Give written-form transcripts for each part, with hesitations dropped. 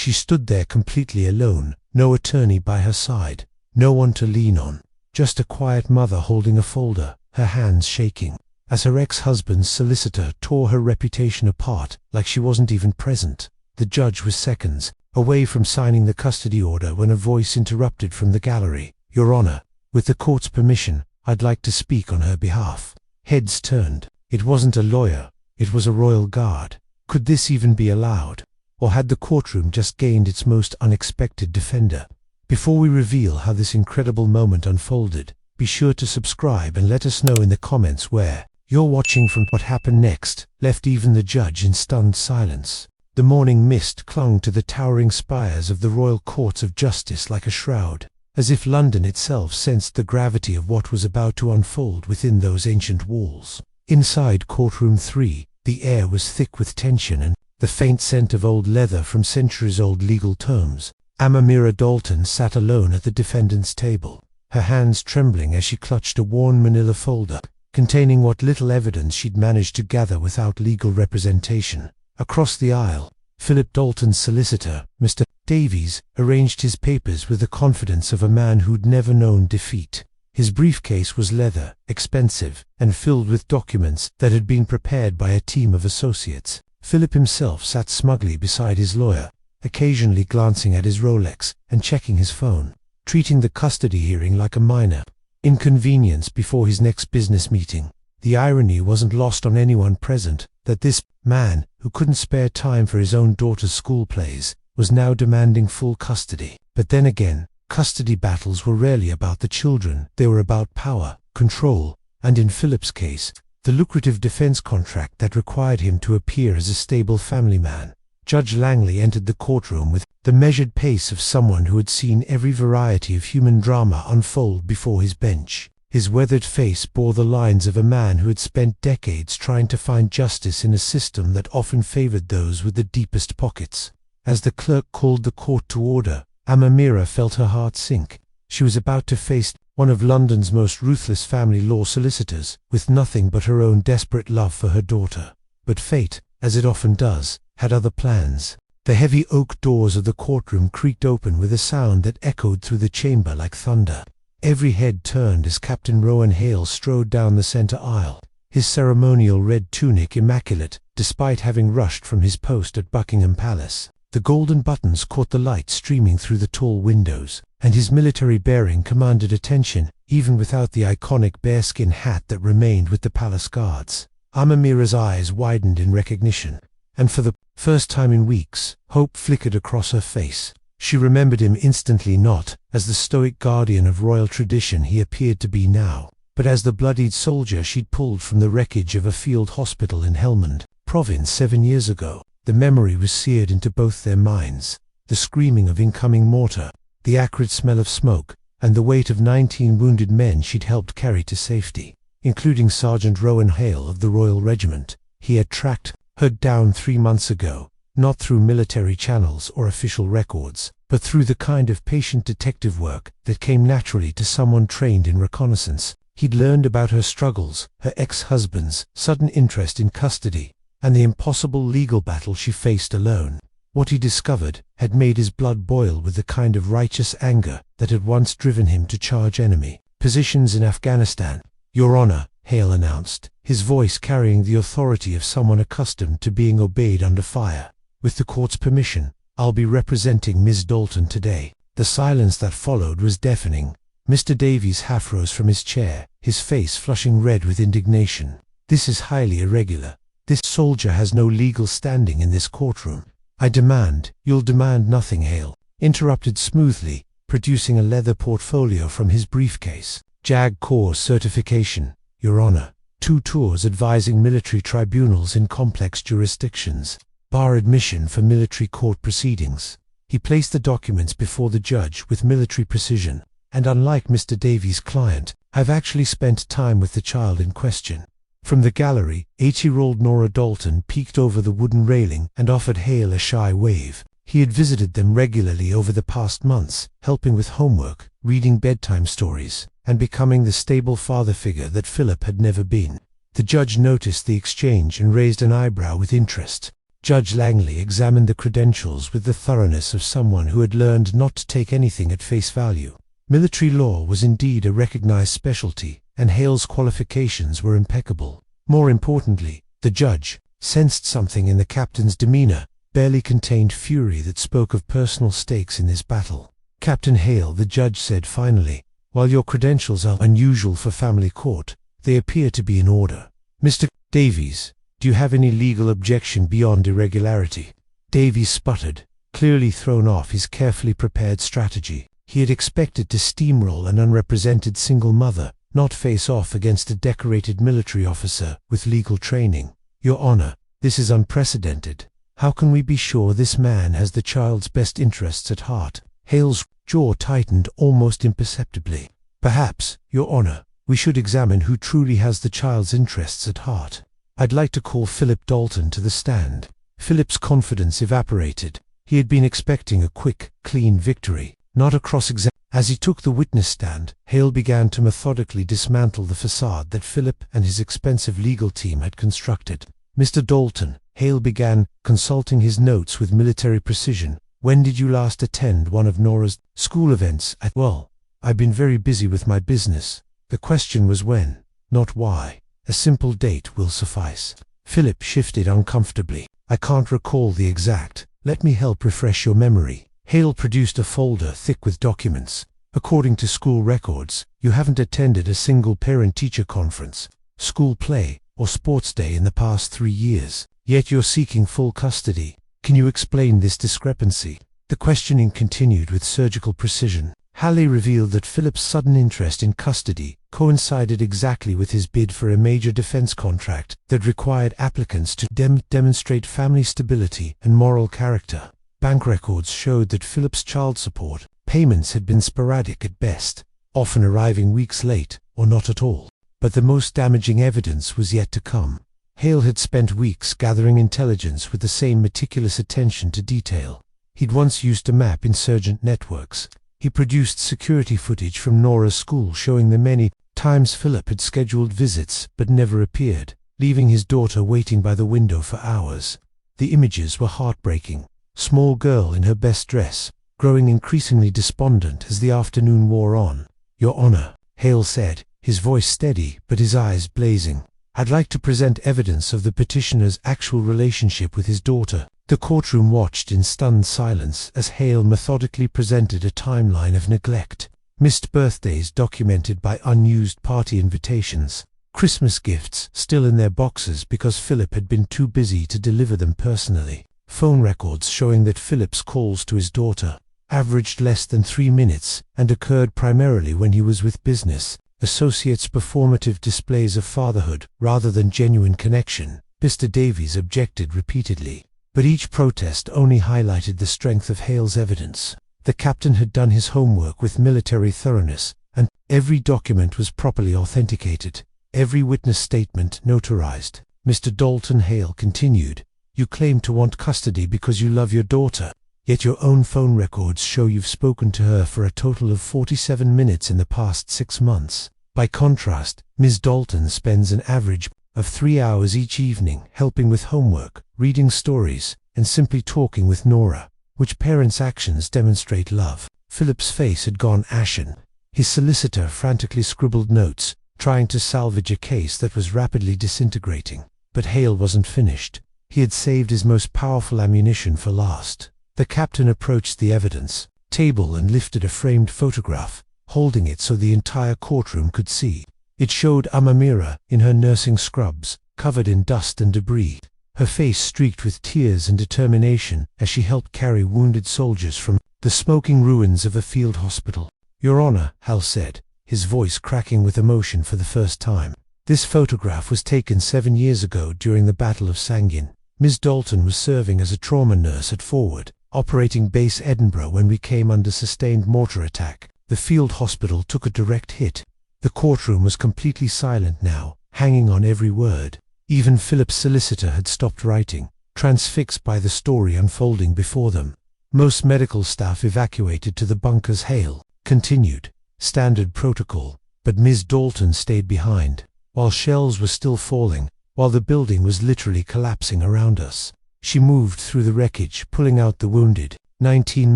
She stood there completely alone, no attorney by her side, no one to lean on, just a quiet mother holding a folder, her hands shaking, as her ex-husband's solicitor tore her reputation apart like she wasn't even present. The judge was seconds away from signing the custody order when a voice interrupted from the gallery. "Your Honor, with the court's permission, I'd like to speak on her behalf." Heads turned. It wasn't a lawyer, it was a royal guard. Could this even be allowed? Or had the courtroom just gained its most unexpected defender? Before we reveal how this incredible moment unfolded, be sure to subscribe and let us know in the comments where you're watching from. What happened next left even the judge in stunned silence. The morning mist clung to the towering spires of the Royal Courts of Justice like a shroud, as if London itself sensed the gravity of what was about to unfold within those ancient walls. Inside Courtroom 3, the air was thick with tension and the faint scent of old leather from centuries-old legal terms. Amamira Dalton sat alone at the defendant's table, her hands trembling as she clutched a worn manila folder containing what little evidence she'd managed to gather without legal representation. Across the aisle, Philip Dalton's solicitor, Mr. Davies, arranged his papers with the confidence of a man who'd never known defeat. His briefcase was leather, expensive, and filled with documents that had been prepared by a team of associates. Philip himself sat smugly beside his lawyer, occasionally glancing at his Rolex and checking his phone, treating the custody hearing like a minor inconvenience before his next business meeting. The irony wasn't lost on anyone present that this man, who couldn't spare time for his own daughter's school plays, was now demanding full custody. But then again, custody battles were rarely about the children. They were about power, control, and in Philip's case, the lucrative defense contract that required him to appear as a stable family man. Judge Langley entered the courtroom with the measured pace of someone who had seen every variety of human drama unfold before his bench. His weathered face bore the lines of a man who had spent decades trying to find justice in a system that often favored those with the deepest pockets. As the clerk called the court to order, Amamira felt her heart sink. She was about to face one of London's most ruthless family law solicitors, with nothing but her own desperate love for her daughter. But fate, as it often does, had other plans. The heavy oak doors of the courtroom creaked open with a sound that echoed through the chamber like thunder. Every head turned as Captain Rowan Hale strode down the center aisle, his ceremonial red tunic immaculate, despite having rushed from his post at Buckingham Palace. The golden buttons caught the light streaming through the tall windows, and his military bearing commanded attention, even without the iconic bearskin hat that remained with the palace guards. Amamira's eyes widened in recognition, and for the first time in weeks, hope flickered across her face. She remembered him instantly, not as the stoic guardian of royal tradition he appeared to be now, but as the bloodied soldier she'd pulled from the wreckage of a field hospital in Helmand Province 7 years ago. The memory was seared into both their minds. The screaming of incoming mortar, the acrid smell of smoke, and the weight of 19 wounded men she'd helped carry to safety, including Sergeant Rowan Hale of the Royal Regiment. He had tracked her down 3 months ago, not through military channels or official records, but through the kind of patient detective work that came naturally to someone trained in reconnaissance. He'd learned about her struggles, her ex-husband's sudden interest in custody, and the impossible legal battle she faced alone. What he discovered had made his blood boil with the kind of righteous anger that had once driven him to charge enemy positions in Afghanistan. "Your Honor," Hale announced, his voice carrying the authority of someone accustomed to being obeyed under fire. "With the court's permission, I'll be representing Ms. Dalton today." The silence that followed was deafening. Mr. Davies half rose from his chair, his face flushing red with indignation. "This is highly irregular. This soldier has no legal standing in this courtroom." "I demand—" "You'll demand nothing," Hale interrupted smoothly, producing a leather portfolio from his briefcase. "JAG Corps certification, Your Honor. 2 tours advising military tribunals in complex jurisdictions. Bar admission for military court proceedings." He placed the documents before the judge with military precision, and unlike Mr. Davies' client, I've actually spent time with the child in question. From the gallery, 8-year-old Nora Dalton peeked over the wooden railing and offered Hale a shy wave. He had visited them regularly over the past months, helping with homework, reading bedtime stories, and becoming the stable father figure that Philip had never been. The judge noticed the exchange and raised an eyebrow with interest. Judge Langley examined the credentials with the thoroughness of someone who had learned not to take anything at face value. Military law was indeed a recognized specialty, and Hale's qualifications were impeccable. More importantly, the judge sensed something in the captain's demeanor, barely contained fury that spoke of personal stakes in this battle. "Captain Hale," the judge said finally, "while your credentials are unusual for family court, they appear to be in order. Mr. Davies, do you have any legal objection beyond irregularity?" Davies sputtered, clearly thrown off his carefully prepared strategy. He had expected to steamroll an unrepresented single mother, not face off against a decorated military officer with legal training. "Your Honor, this is unprecedented. How can we be sure this man has the child's best interests at heart?" Hale's jaw tightened almost imperceptibly. "Perhaps, Your Honor, we should examine who truly has the child's interests at heart. I'd like to call Philip Dalton to the stand." Philip's confidence evaporated. He had been expecting a quick, clean victory, not a cross-examination. As he took the witness stand, Hale began to methodically dismantle the facade that Philip and his expensive legal team had constructed. "Mr. Dalton," Hale began, consulting his notes with military precision, "when did you last attend one of Nora's school events?" "Well, I've been very busy with my business." The question was when, not why. A simple date will suffice. Philip shifted uncomfortably. "I can't recall the exact. Let me help refresh your memory." Hale produced a folder thick with documents. "According to school records, you haven't attended a single parent-teacher conference, school play, or sports day in the past 3 years. Yet you're seeking full custody. Can you explain this discrepancy?" The questioning continued with surgical precision. Hale revealed that Philip's sudden interest in custody coincided exactly with his bid for a major defense contract that required applicants to demonstrate family stability and moral character. Bank records showed that Philip's child support payments had been sporadic at best, often arriving weeks late or not at all. But the most damaging evidence was yet to come. Hale had spent weeks gathering intelligence with the same meticulous attention to detail. He'd once used to map insurgent networks. He produced security footage from Nora's school showing the many times Philip had scheduled visits but never appeared, leaving his daughter waiting by the window for hours. The images were heartbreaking. Small girl in her best dress, growing increasingly despondent as the afternoon wore on. "Your Honor," Hale said, his voice steady but his eyes blazing, "I'd like to present evidence of the petitioner's actual relationship with his daughter." The courtroom watched in stunned silence as Hale methodically presented a timeline of neglect. Missed birthdays documented by unused party invitations. Christmas gifts still in their boxes because Philip had been too busy to deliver them personally. Phone records showing that Philip's calls to his daughter averaged less than 3 minutes and occurred primarily when he was with business associates. Performative displays of fatherhood rather than genuine connection. Mr. Davies objected repeatedly, but each protest only highlighted the strength of Hale's evidence. The captain had done his homework with military thoroughness, and every document was properly authenticated, every witness statement notarized. "Mr. Dalton," Hale continued, "you claim to want custody because you love your daughter, yet your own phone records show you've spoken to her for a total of 47 minutes in the past 6 months. By contrast, Ms. Dalton spends an average of 3 hours each evening helping with homework, reading stories, and simply talking with Nora. Which parents' actions demonstrate love?" Philip's face had gone ashen. His solicitor frantically scribbled notes, trying to salvage a case that was rapidly disintegrating. But Hale wasn't finished. He had saved his most powerful ammunition for last. The captain approached the evidence table and lifted a framed photograph, holding it so the entire courtroom could see. It showed Amamira in her nursing scrubs, covered in dust and debris, her face streaked with tears and determination as she helped carry wounded soldiers from the smoking ruins of a field hospital. "Your Honor," Hal said, his voice cracking with emotion for the first time, "this photograph was taken 7 years ago during the Battle of Sangin. Ms. Dalton was serving as a trauma nurse at Forward, operating Base Edinburgh when we came under sustained mortar attack. The field hospital took a direct hit." The courtroom was completely silent now, hanging on every word. Even Philip's solicitor had stopped writing, transfixed by the story unfolding before them. Most medical staff evacuated to the bunkers. Hale continued, "Standard protocol, but Ms. Dalton stayed behind, while shells were still falling, while the building was literally collapsing around us. She moved through the wreckage, pulling out the wounded. 19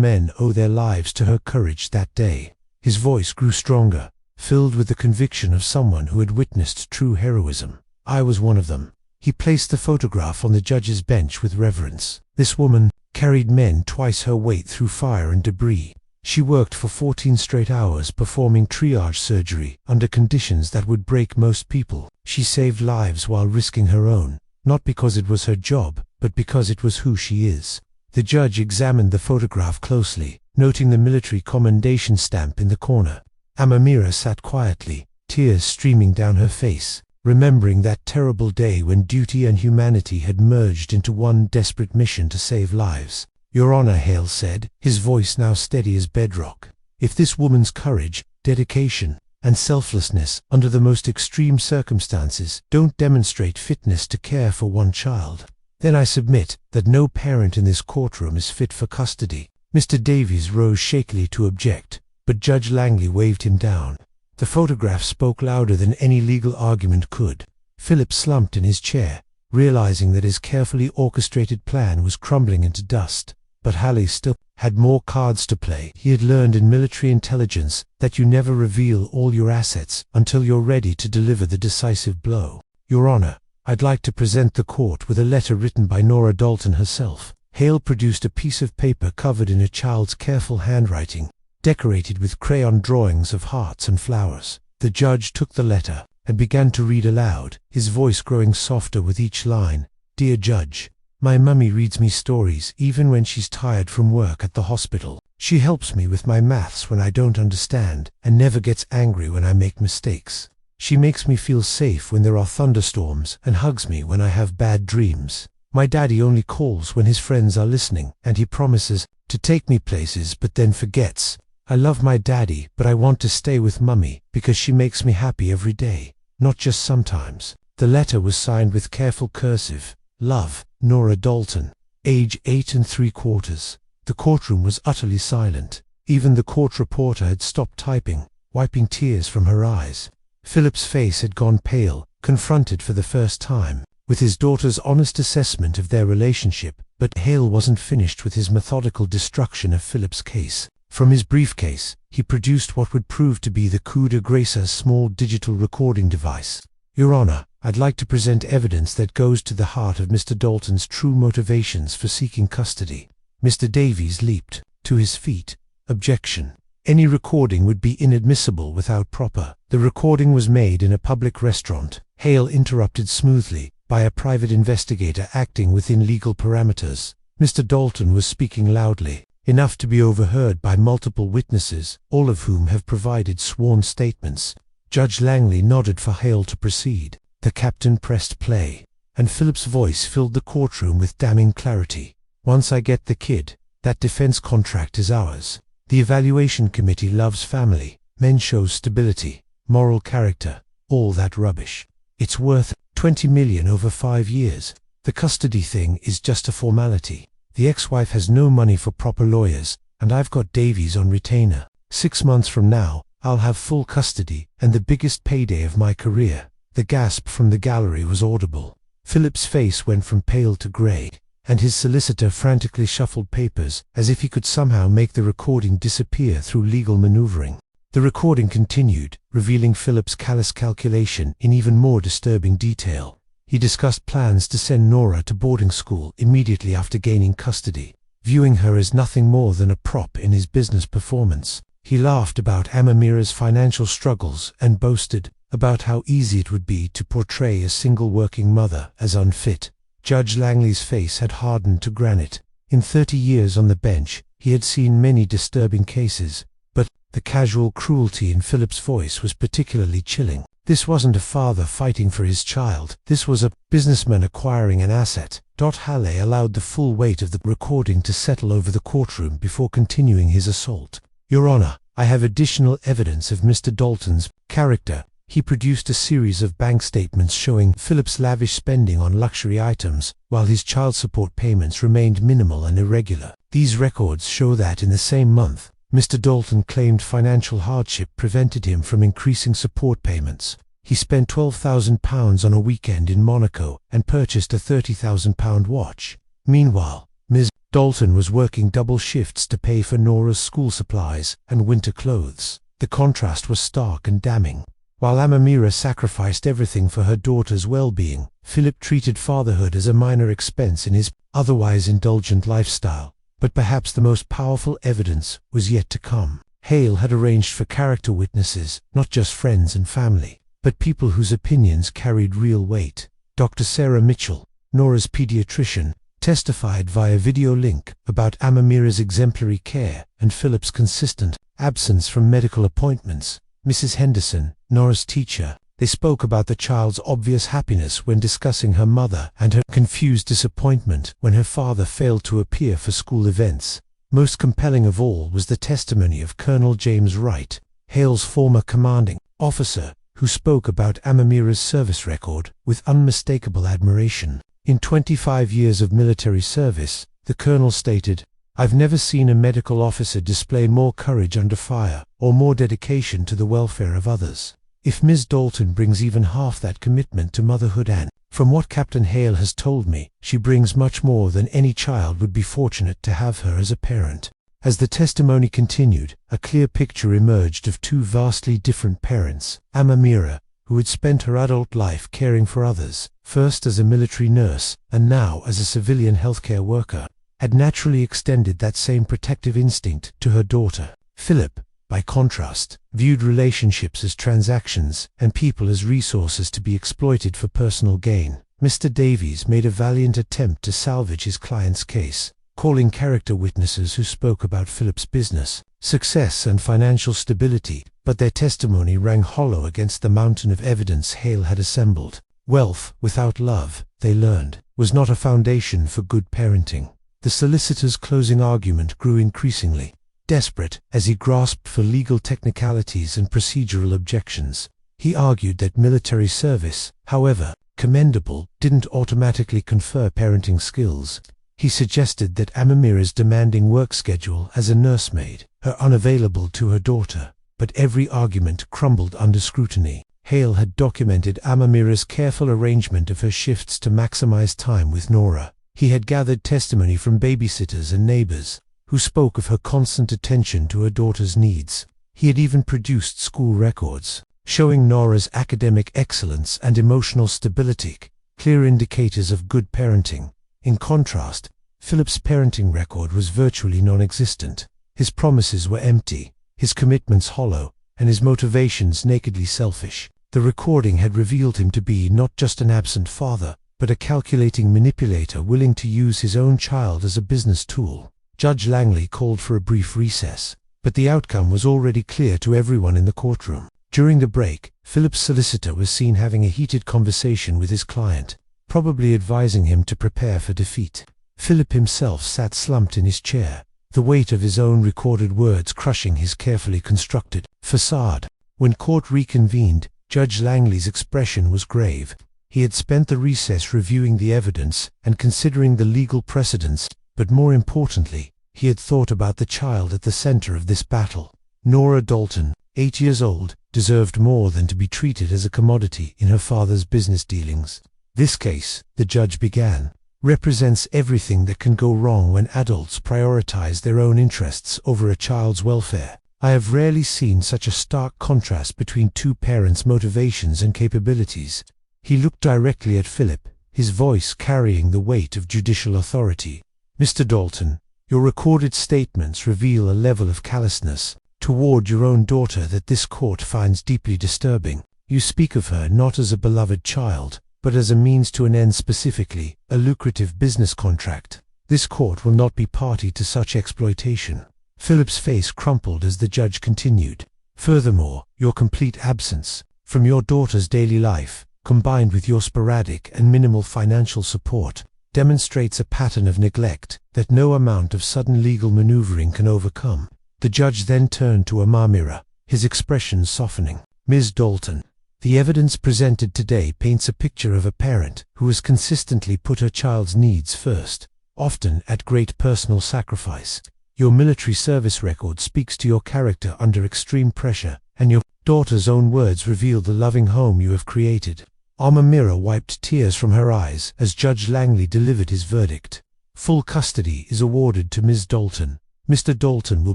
men owe their lives to her courage that day. His voice grew stronger, filled with the conviction of someone who had witnessed true heroism. I was one of them. He placed the photograph on the judge's bench with reverence. This woman carried men twice her weight through fire and debris. She worked for 14 straight hours performing triage surgery under conditions that would break most people. She saved lives while risking her own, not because it was her job, but because it was who she is. The judge examined the photograph closely, noting the military commendation stamp in the corner. Amamira sat quietly, tears streaming down her face, remembering that terrible day when duty and humanity had merged into one desperate mission to save lives. "Your Honor," Hale said, his voice now steady as bedrock, "if this woman's courage, dedication, and selflessness under the most extreme circumstances don't demonstrate fitness to care for one child, then I submit that no parent in this courtroom is fit for custody." Mr. Davies rose shakily to object, but Judge Langley waved him down. The photograph spoke louder than any legal argument could. Philip slumped in his chair, realizing that his carefully orchestrated plan was crumbling into dust. But Hale still had more cards to play. He had learned in military intelligence that you never reveal all your assets until you're ready to deliver the decisive blow. "Your Honor, I'd like to present the court with a letter written by Nora Dalton herself." Hale produced a piece of paper covered in a child's careful handwriting, decorated with crayon drawings of hearts and flowers. The judge took the letter and began to read aloud, his voice growing softer with each line. "Dear Judge, my mummy reads me stories even when she's tired from work at the hospital. She helps me with my maths when I don't understand and never gets angry when I make mistakes. She makes me feel safe when there are thunderstorms and hugs me when I have bad dreams. My daddy only calls when his friends are listening, and he promises to take me places but then forgets. I love my daddy, but I want to stay with mummy because she makes me happy every day, not just sometimes." The letter was signed with careful cursive. "Love, Nora Dalton, age 8 3/4. The courtroom was utterly silent. Even the court reporter had stopped typing, wiping tears from her eyes. Philip's face had gone pale, confronted for the first time with his daughter's honest assessment of their relationship, but Hale wasn't finished with his methodical destruction of Philip's case. From his briefcase, he produced what would prove to be the coup de grâce's small digital recording device. "Your Honor, I'd like to present evidence that goes to the heart of Mr. Dalton's true motivations for seeking custody." Mr. Davies leaped to his feet. "Objection. Any recording would be inadmissible without proper." The recording was made in a public restaurant. Hale interrupted smoothly, by a private investigator acting within legal parameters. Mr. Dalton was speaking loudly, enough to be overheard by multiple witnesses, all of whom have provided sworn statements. Judge Langley nodded for Hale to proceed. The captain pressed play, and Philip's voice filled the courtroom with damning clarity. "Once I get the kid, that defense contract is ours. The evaluation committee loves family, men show stability, moral character, all that rubbish. It's worth 20 million over 5 years. The custody thing is just a formality. The ex-wife has no money for proper lawyers, and I've got Davies on retainer. 6 months from now, I'll have full custody and the biggest payday of my career." The gasp from the gallery was audible. Philip's face went from pale to grey, and his solicitor frantically shuffled papers as if he could somehow make the recording disappear through legal maneuvering. The recording continued, revealing Philip's callous calculation in even more disturbing detail. He discussed plans to send Nora to boarding school immediately after gaining custody, viewing her as nothing more than a prop in his business performance. He laughed about Amamira's financial struggles and boasted about how easy it would be to portray a single working mother as unfit. Judge Langley's face had hardened to granite. In 30 years on the bench, he had seen many disturbing cases, but the casual cruelty in Philip's voice was particularly chilling. This wasn't a father fighting for his child. This was a businessman acquiring an asset. Hale allowed the full weight of the recording to settle over the courtroom before continuing his assault. "Your Honor, I have additional evidence of Mr. Dalton's character." He produced a series of bank statements showing Philip's lavish spending on luxury items, while his child support payments remained minimal and irregular. These records show that in the same month, Mr. Dalton claimed financial hardship prevented him from increasing support payments. He spent £12,000 on a weekend in Monaco and purchased a £30,000 watch. Meanwhile, Ms. Dalton was working double shifts to pay for Nora's school supplies and winter clothes. The contrast was stark and damning. While Amamira sacrificed everything for her daughter's well-being, Philip treated fatherhood as a minor expense in his otherwise indulgent lifestyle. But perhaps the most powerful evidence was yet to come. Hale had arranged for character witnesses, not just friends and family, but people whose opinions carried real weight. Dr. Sarah Mitchell, Nora's pediatrician, testified via video link about Amamira's exemplary care and Philip's consistent absence from medical appointments. Mrs. Henderson, Nora's teacher, they spoke about the child's obvious happiness when discussing her mother and her confused disappointment when her father failed to appear for school events. Most compelling of all was the testimony of Colonel James Wright, Hale's former commanding officer, who spoke about Amamira's service record with unmistakable admiration. In 25 years of military service, the colonel stated, "I've never seen a medical officer display more courage under fire or more dedication to the welfare of others." If Ms. Dalton brings even half that commitment to motherhood, and, from what Captain Hale has told me, she brings much more than any child would be fortunate to have her as a parent. As the testimony continued, a clear picture emerged of two vastly different parents. Amamira, who had spent her adult life caring for others, first as a military nurse and now as a civilian healthcare worker, had naturally extended that same protective instinct to her daughter. Philip, by contrast, viewed relationships as transactions and people as resources to be exploited for personal gain. Mr. Davies made a valiant attempt to salvage his client's case, calling character witnesses who spoke about Philip's business, success and financial stability, but their testimony rang hollow against the mountain of evidence Hale had assembled. Wealth without love, they learned, was not a foundation for good parenting. The solicitor's closing argument grew increasingly desperate as he grasped for legal technicalities and procedural objections. He argued that military service, however commendable, didn't automatically confer parenting skills. He suggested that Amamira's demanding work schedule as a nursemaid, her unavailable to her daughter, but every argument crumbled under scrutiny. Hale had documented Amamira's careful arrangement of her shifts to maximize time with Nora. He had gathered testimony from babysitters and neighbors, who spoke of her constant attention to her daughter's needs. He had even produced school records, showing Nora's academic excellence and emotional stability, clear indicators of good parenting. In contrast, Philip's parenting record was virtually non-existent. His promises were empty, his commitments hollow, and his motivations nakedly selfish. The recording had revealed him to be not just an absent father, but a calculating manipulator willing to use his own child as a business tool. Judge Langley called for a brief recess, but the outcome was already clear to everyone in the courtroom. During the break, Philip's solicitor was seen having a heated conversation with his client, probably advising him to prepare for defeat. Philip himself sat slumped in his chair, the weight of his own recorded words crushing his carefully constructed facade. When court reconvened, Judge Langley's expression was grave. He had spent the recess reviewing the evidence and considering the legal precedents, but more importantly, he had thought about the child at the center of this battle. Nora Dalton, 8 years old, deserved more than to be treated as a commodity in her father's business dealings. This case, the judge began, represents everything that can go wrong when adults prioritize their own interests over a child's welfare. I have rarely seen such a stark contrast between two parents' motivations and capabilities. He looked directly at Philip, his voice carrying the weight of judicial authority. "Mr. Dalton, your recorded statements reveal a level of callousness toward your own daughter that this court finds deeply disturbing. You speak of her not as a beloved child, but as a means to an end, specifically a lucrative business contract. This court will not be party to such exploitation." Philip's face crumpled as the judge continued. "Furthermore, your complete absence from your daughter's daily life, combined with your sporadic and minimal financial support, demonstrates a pattern of neglect that no amount of sudden legal maneuvering can overcome." The judge then turned to Amamira, his expression softening. "Ms. Dalton, the evidence presented today paints a picture of a parent who has consistently put her child's needs first, often at great personal sacrifice. Your military service record speaks to your character under extreme pressure, and your daughter's own words reveal the loving home you have created." Amamira wiped tears from her eyes as Judge Langley delivered his verdict. Full custody is awarded to Ms. Dalton. Mr. Dalton will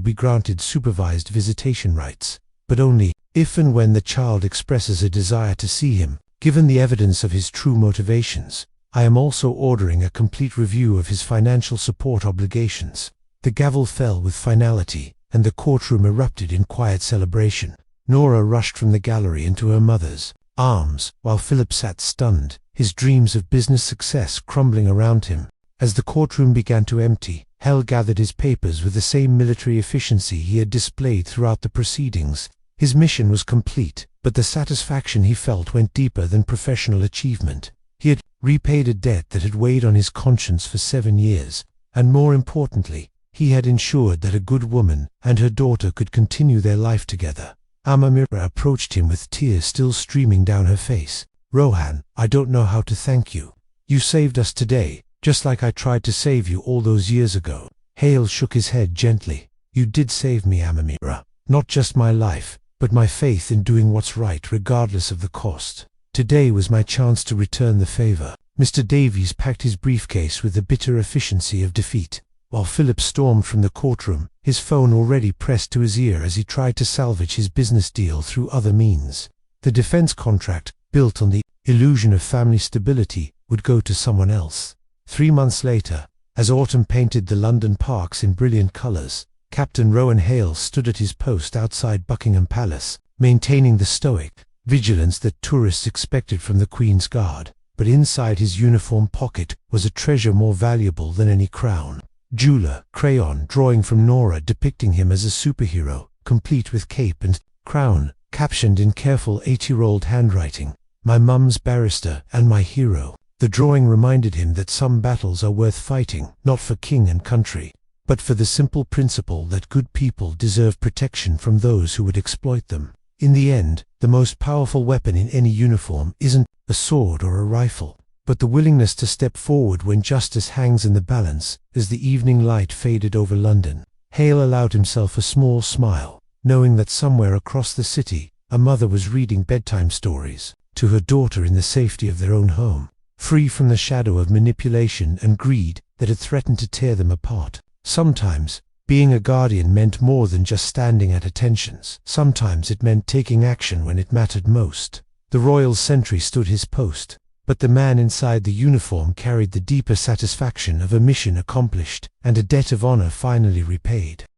be granted supervised visitation rights, but only if and when the child expresses a desire to see him, given the evidence of his true motivations. I am also ordering a complete review of his financial support obligations." The gavel fell with finality, and the courtroom erupted in quiet celebration. Nora rushed from the gallery into her mother's arms, while Philip sat stunned, his dreams of business success crumbling around him. As the courtroom began to empty, Hale gathered his papers with the same military efficiency he had displayed throughout the proceedings. His mission was complete, but the satisfaction he felt went deeper than professional achievement. He had repaid a debt that had weighed on his conscience for 7 years, and more importantly, he had ensured that a good woman and her daughter could continue their life together. Amamira approached him with tears still streaming down her face. "Rohan, I don't know how to thank you. You saved us today, just like I tried to save you all those years ago." Hale shook his head gently. "You did save me, Amamira. Not just my life, but my faith in doing what's right regardless of the cost. Today was my chance to return the favor." Mr. Davies packed his briefcase with the bitter efficiency of defeat, while Philip stormed from the courtroom, his phone already pressed to his ear as he tried to salvage his business deal through other means. The defense contract, built on the illusion of family stability, would go to someone else. 3 months later, as autumn painted the London parks in brilliant colours, Captain Rowan Hale stood at his post outside Buckingham Palace, maintaining the stoic vigilance that tourists expected from the Queen's Guard. But inside his uniform pocket was a treasure more valuable than any crown. Jeweler crayon drawing from Nora depicting him as a superhero, complete with cape and crown, captioned in careful 8-year-old handwriting, "My mum's barrister and my hero." The drawing reminded him that some battles are worth fighting, not for king and country, but for the simple principle that good people deserve protection from those who would exploit them. In the end, the most powerful weapon in any uniform isn't a sword or a rifle, but the willingness to step forward when justice hangs in the balance. As the evening light faded over London, Hale allowed himself a small smile, knowing that somewhere across the city, a mother was reading bedtime stories to her daughter in the safety of their own home, free from the shadow of manipulation and greed that had threatened to tear them apart. Sometimes, being a guardian meant more than just standing at attentions. Sometimes it meant taking action when it mattered most. The royal sentry stood his post, but the man inside the uniform carried the deeper satisfaction of a mission accomplished and a debt of honor finally repaid.